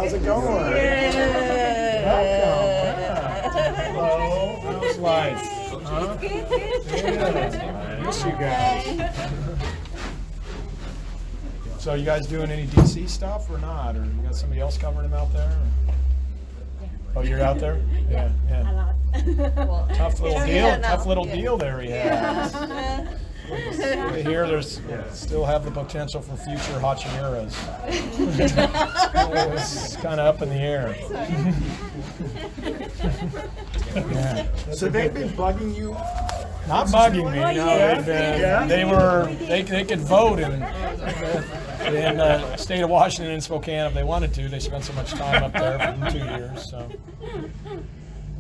how's it going? Welcome. Hello. How's life? Huh? Yeah. Miss you guys. So you guys doing any DC stuff or not? Or you got somebody else covering him out there? Oh, you're out there? Yeah. A lot. Well, tough little deal there he has. Here, there's still have the potential for future Hachimuras. It's kind of up in the air. Yeah. So they've been bugging you? Not bugging me. No, they could vote in the state of Washington and Spokane if they wanted to. They spent so much time up there for 2 years. So.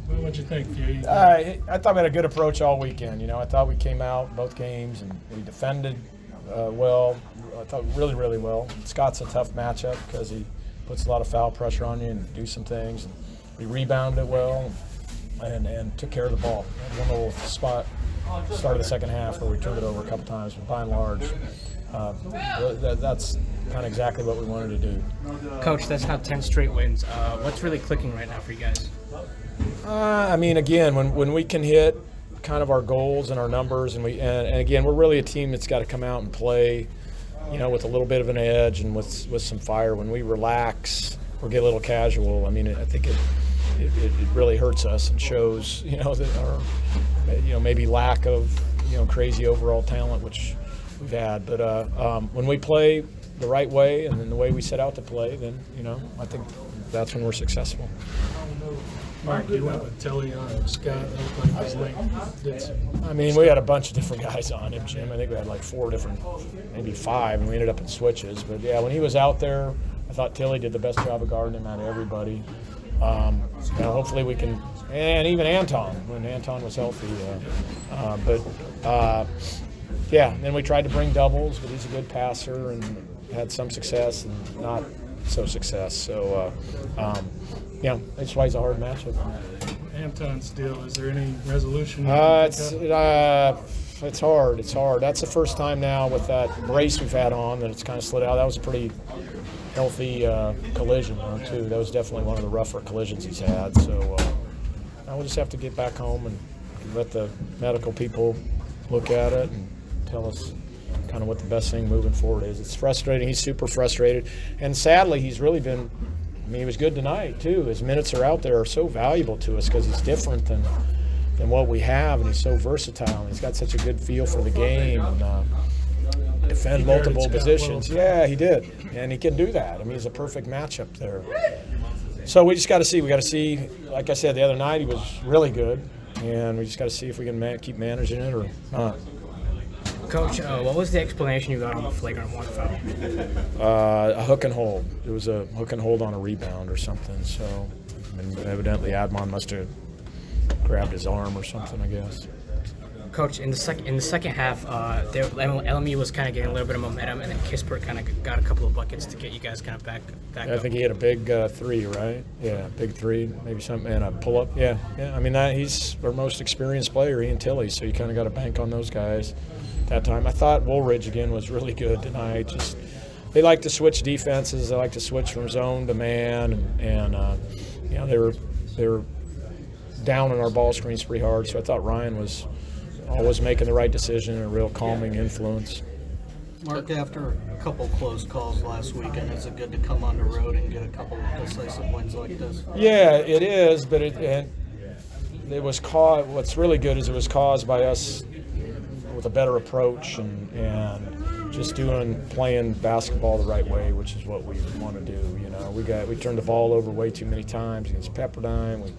What'd you think, Fury? I thought we had a good approach all weekend. I thought we came out both games and we defended well. I thought really, really well. Scott's a tough matchup because he puts a lot of foul pressure on you and do some things. And we rebounded well and took care of the ball. We had one little spot start of the second half where we turned it over a couple times, but by and large, that's kind of exactly what we wanted to do. Coach, that's now 10 straight wins. What's really clicking right now for you guys? Again, when we can hit kind of our goals and our numbers, and again, we're really a team that's got to come out and play, with a little bit of an edge and with some fire. When we relax or get a little casual, I think it really hurts us and shows, that our, maybe lack of, crazy overall talent, which we've had. But when we play the right way and then the way we set out to play, then, I think that's when we're successful. Mark, you went with Tillie on Scott. It looked like his link did some. We had a bunch of different guys on him, Jim. I think we had like 4 different, maybe 5, and we ended up in switches. But, yeah, when he was out there, I thought Tillie did the best job of guarding him out of everybody. Hopefully we can – and even Anton, when Anton was healthy. Then we tried to bring doubles, but he's a good passer and had some success and not so success. So, that's why he's a hard matchup. Anton's deal, is there any resolution? It's hard. That's the first time now with that brace we've had on that it's kind of slid out. That was a pretty healthy collision, too. That was definitely one of the rougher collisions he's had. So now we'll just have to get back home and let the medical people look at it and tell us kind of what the best thing moving forward is. It's frustrating. He's super frustrated. And sadly, he's really been – he was good tonight, too. His minutes are out there are so valuable to us because he's different than what we have, and he's so versatile. And he's got such a good feel for the game and defend multiple positions. Yeah, he did. And he can do that. he's a perfect matchup there. So we just got to see. We got to see, like I said, the other night he was really good, and we just got to see if we can keep managing it or not. Coach, what was the explanation you got on the flagrant 1 foul? A hook and hold. It was a hook and hold on a rebound or something. So, evidently Admon must have grabbed his arm or something, I guess. Coach, in the second half, LMU was kind of getting a little bit of momentum, and then Kispert kind of got a couple of buckets to get you guys kind of back up. I think he had a big 3, right? Yeah, big 3, maybe something, and a pull-up. Yeah. He's our most experienced player, Ian Tillie, so you kind of got to bank on those guys. That time, I thought Woolridge again was really good tonight. Just they like to switch defenses. They like to switch from zone to man, and they were down on our ball screens pretty hard. So I thought Ryan was always making the right decision and a real calming influence. Mark, after a couple close calls last weekend, is it good to come on the road and get a couple of decisive wins like this? Yeah, it is, but it was caused. What's really good is it was caused by us with a better approach and just playing basketball the right way, which is what we want to do. We turned the ball over way too many times against Pepperdine. We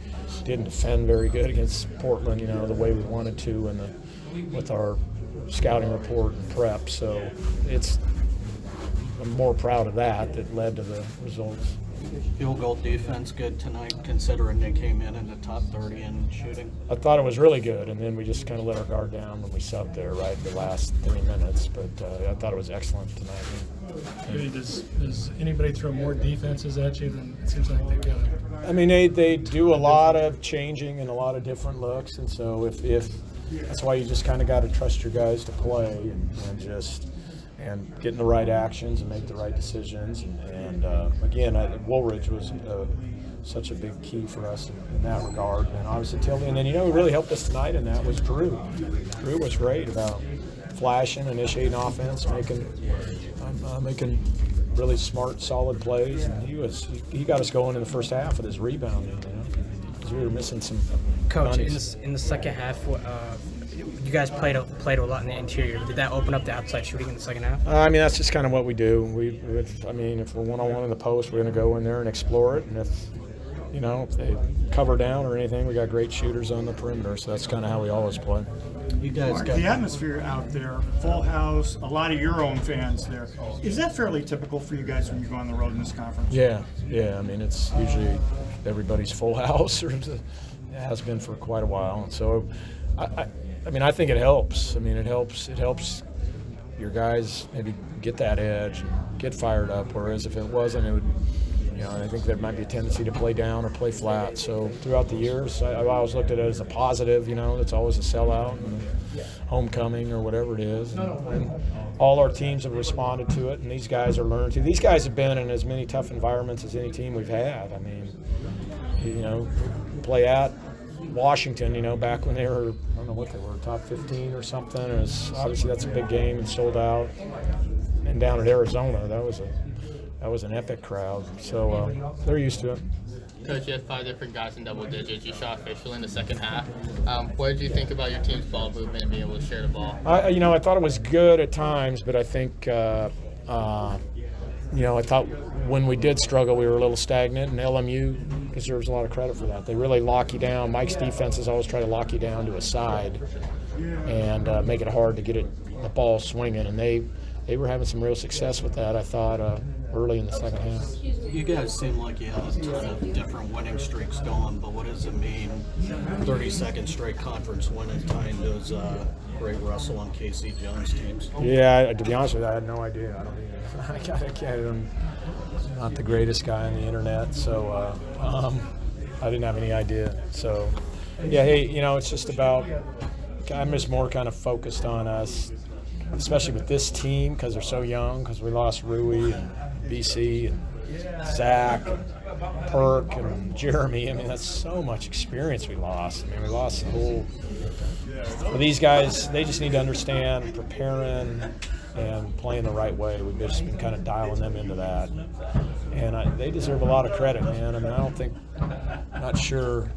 didn't defend very good against Portland, the way we wanted to, and with our scouting report and prep. So I'm more proud of that led to the results. Field goal defense good tonight, considering they came in the top 30 in shooting? I thought it was really good, and then we just kind of let our guard down when we subbed there, right, the last 3 minutes. But I thought it was excellent tonight. Does anybody throw more defenses at you than it seems like they've got? They do a lot of changing and a lot of different looks, and so if that's why you just kind of got to trust your guys to play and just and getting the right actions and make the right decisions. And again, Woolridge was such a big key for us in that regard. And obviously Tillie. And then, who really helped us tonight in that was Drew. Drew was great about flashing, initiating offense, making really smart, solid plays. And he got us going in the first half with his rebounding, because we were missing some. Coach, in the second half, you guys played a lot in the interior. Did that open up the outside shooting in the second half? That's just kind of what we do. If we're one-on-one in the post, we're going to go in there and explore it. And if they cover down or anything, we got great shooters on the perimeter. So that's kind of how we always play. You guys Mark, got the atmosphere out there, full house, a lot of your own fans there. Is that fairly typical for you guys when you go on the road in this conference? Yeah. It's usually everybody's full house, or it has been for quite a while. And so, I think it helps. It helps your guys maybe get that edge and get fired up. Whereas if it wasn't, it would. I think there might be a tendency to play down or play flat. So throughout the years, I've always looked at it as a positive. It's always a sellout and homecoming or whatever it is. And all our teams have responded to it, and these guys are learning to. These guys have been in as many tough environments as any team we've had. Play at Washington, back when they were, I don't know what they were, top 15 or something. Obviously that's a big game and sold out. And down at Arizona, that was an epic crowd. So they're used to it. Coach, you had 5 different guys in double digits. You shot officially in the second half. What did you think about your team's ball movement and being able to share the ball? I thought it was good at times, but I think, I thought when we did struggle, we were a little stagnant, and LMU deserves a lot of credit for that. They really lock you down. Mike's defenses always try to lock you down to a side and make it hard to get the ball swinging, and they were having some real success with that, I thought, early in the second half. You guys seem like you have a ton of different winning streaks going, but what does it mean, 32nd straight conference win and tying those Ray Russell and Casey Jones teams? Yeah, to be honest with you, I had no idea. I'm not the greatest guy on the internet, so I didn't have any idea. So, yeah, hey, it's just about, I'm just more kind of focused on us, especially with this team, because they're so young, because we lost Rui and BC and Zach and Perk and Jeremy. That's so much experience we lost. We lost the whole. For these guys, they just need to understand preparing and playing the right way. We've just been kind of dialing them into that. And they deserve a lot of credit, man. I'm not sure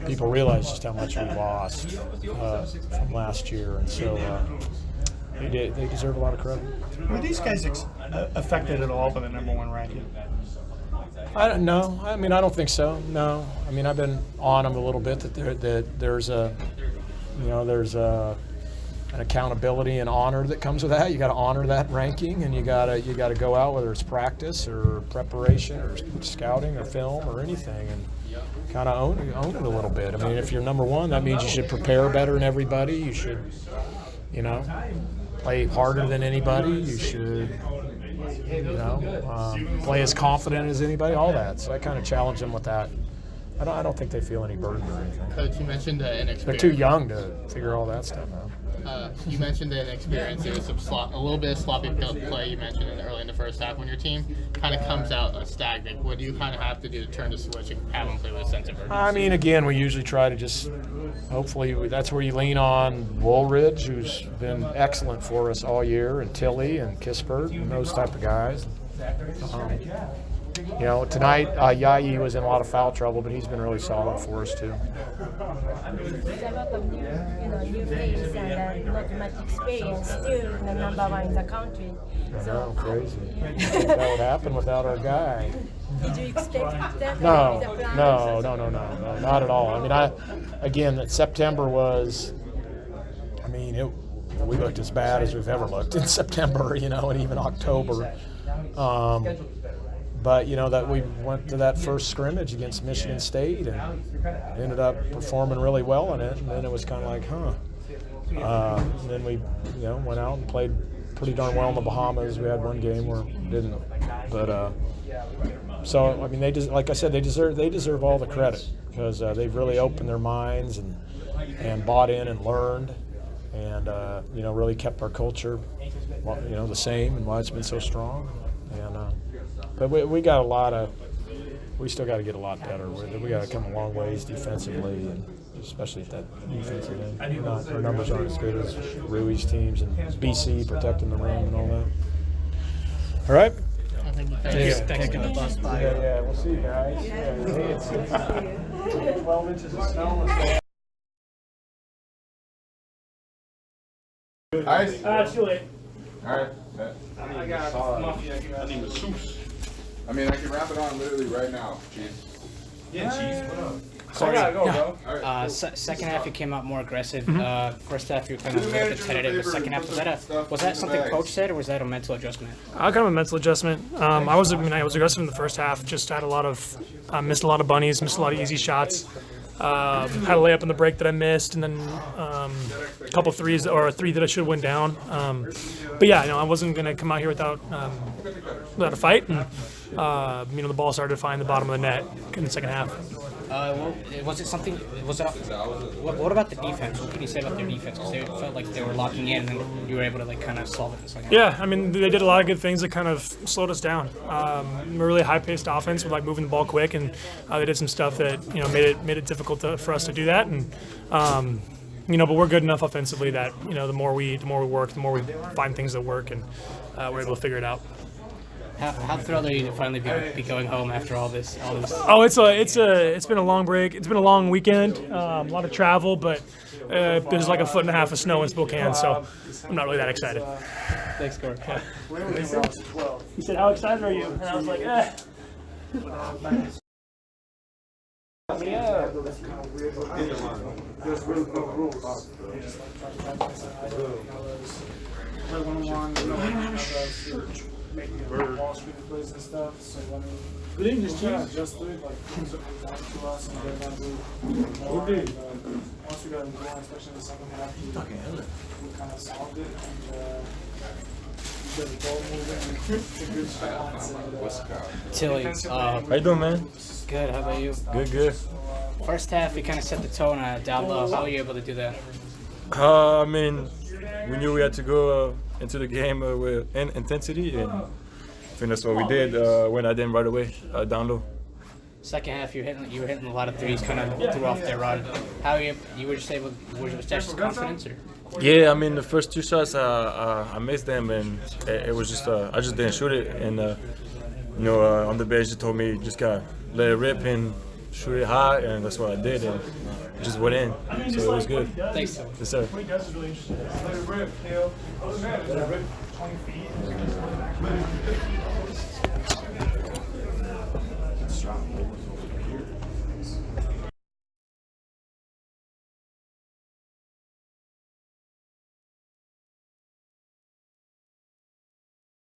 people realize just how much we lost from last year. And so they deserve a lot of credit. Were these guys affected at all by the number 1 ranking? I don't know. I don't think so. No. I've been on them a little bit that there's an accountability and honor that comes with that. You got to honor that ranking, and you got to go out, whether it's practice or preparation or scouting or film or anything, and kind of own it a little bit. If you're number 1, that means you should prepare better than everybody. You should, play harder than anybody. You should, play as confident as anybody. All that. So I kind of challenge them with that. I don't think they feel any burden or anything. Coach, you mentioned the inexperience. They're too young to figure all that stuff out. You mentioned the inexperience. There was a little bit of sloppy play you mentioned early in the first half when your team kind of comes out stagnant. What do you kind of have to do to turn the switch and have them play with a sense of urgency? Again, we usually try to just, hopefully, that's where you lean on Woolridge, who's been excellent for us all year, and Tillie and Kispert and those type of guys. Tonight, Yayi was in a lot of foul trouble, but he's been really solid for us, too. There's a lot of new faces and not much experience, still the number 1 in the country. So Crazy. That would happen without our guy. did you expect that? No, With the plans? no, not at all. That September was, we looked as bad as we've ever looked in September, and even October. But that we went to that first scrimmage against Michigan State and ended up performing really well in it, and then it was kind of like, and then we, went out and played pretty darn well in the Bahamas. We had one game where we didn't, but so they just, like I said, they deserve all the credit because they've really opened their minds and bought in and learned, and you know, really kept our culture, you know, the same, and why it's been so strong. And but we got we still got to get a lot better. We got to come a long ways defensively, and especially at that defensive end. Our numbers aren't as good as Rui's teams and BC protecting the rim and all that. All right. Thanks. Yeah, we'll see you guys. It's 12 inches of snow. Ice? It's too late. Alright. I need masseuse. I mean, I can wrap it on literally right now. Cheese. Yeah, cheese. What up? Sorry. I gotta go, bro. Second half, you came out more aggressive. First half, you were kind of a little bit tentative. The second half, was that something coach said, or was that a mental adjustment? Kind of a mental adjustment. I was aggressive in the first half. Just had missed a lot of bunnies, missed a lot of easy shots. Had a layup in the break that I missed, and then a couple threes, or a three that I should have went down. But yeah, I wasn't gonna come out here without a fight. And the ball started to find the bottom of the net in the second half. Was it something? What about the defense? What can you say about their defense? Because they felt like they were locking in, and you were able to kind of solve it in the second half. Yeah, I mean, they did a lot of good things that kind of slowed us down. We're really high-paced offense with moving the ball quick, and they did some stuff that made it difficult for us to do that. And but we're good enough offensively that the more we work, the more we find things that work, and we're able to figure it out. How thrilled are you to finally be going home after all this? Oh, it's been a long break. It's been a long weekend. A lot of travel, but there's like a foot and a half of snow in Spokane, so I'm not really that excited. Thanks, Corey. Yeah. He said, "How excited are you?" And I was like, "Eh." We didn't just adjust to it, things that were back to us, and they're not really more. Once we got into one, especially in the second half, we kind of solved it, and we got the ball moving, it's a good shot. Tillie, How you doing, man? good. How about you? Good. First half, you kind of set the tone down low. How were you able to do that? I mean, we knew we had to go into the game with intensity, and I think that's what we did. When I didn't right away, down low. Second half, you were hitting a lot of threes, kind of threw off their run. How you were just able? Was that just confidence, or? Yeah, I mean, the first two shots I missed them, and it was just I just didn't shoot it. And on the bench, they told me just gotta let it rip and shoot it high, and that's what I did, and it just went in. So it was good. Thanks. Yes, sir. What he does is really interesting. Let it rip, Kale. Let it rip 20 feet.